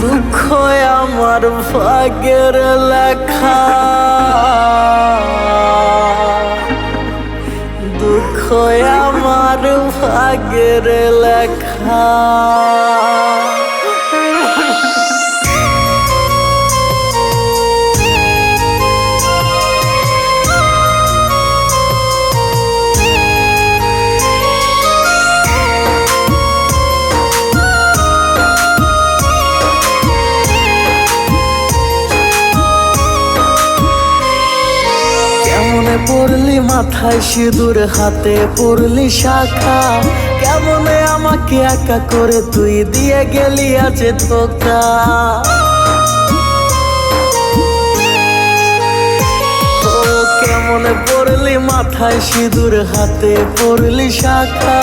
দুঃখ আমার ভাগ্যের লেখা, দুঃখ আমার ভাগ্যের লেখা। পড়লি মাথায় সিঁদুর, হাতে পড়লি শাখা, কেমনে আমাকে একা করে তুই দিয়ে গেলি আজ ধোকা। ও কেমনে পড়লি মাথায় সিঁদুর, হাতে পড়লি শাখা,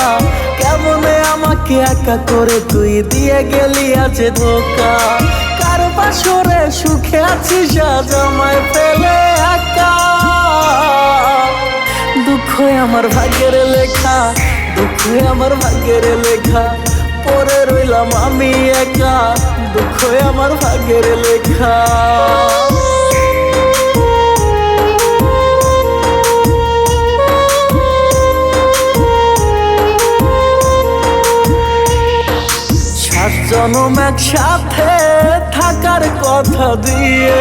কেমনে আমাকে একা করে তুই দিয়ে গেলি আজ ধোকা। কার বাসরে সুখে আছিস আজ আমায় ফেলে একা। দুঃখ আমার ভাগ্যের লেখা, দুঃখ আমার ভাগ্যের লেখা, পরে রইলাম আমি একা, দুঃখ আমার ভাগ্যের লেখা। সাত জনম একসাথে থাকার কথা দিয়ে,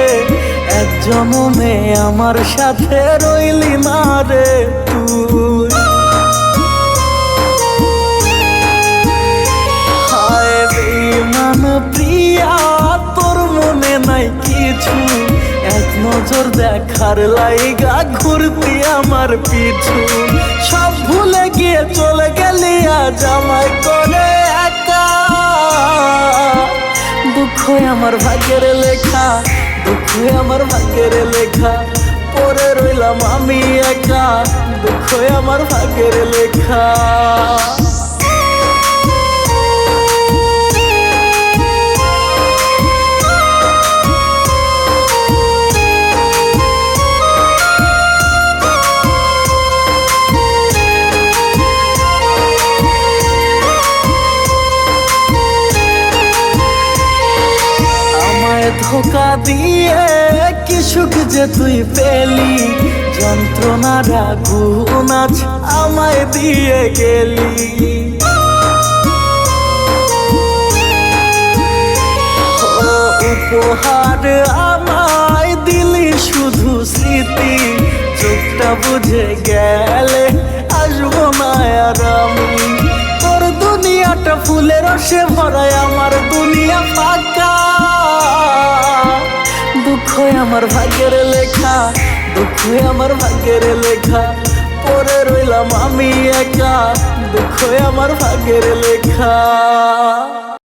এক জনমে আমার সাথে রইলি না রে তুই। হায় বেঈমান প্রিয়া, তোর মনে নাই কিছু, এক নজর দেখার লাইগা ঘুরতি আমার পিছু। সব ভুলে গিয়ে চলে গেলি আজ আমায় করে একা। দুঃখ আমার ভাগ্যের লেখা, দুঃখ আমার ভাগ্যের লেখা, পরে রইলাম আমি একা, দুঃখ আমার ভাগ্যের লেখা। ধোকা দিয়ে কি সুখ যে তুই পেলি, যন্ত্রণার আগুন আজ আমায় দিয়ে গেলি। ও উপহার আমায় দিলি শুধু স্মৃতি, চোখটা বুঝে গেলে আসবো না আর আমি। তোর দুনিয়াটা ফুলের রসে ভরায়, আমার দুনিয়া ফাঁকা। দুঃখ আমার ভাগ্যের লেখা, দুঃখ আমার ভাগ্যের লেখা, পরে রইলাম আমি একা, দুঃখ আমার ভাগ্যের লেখা।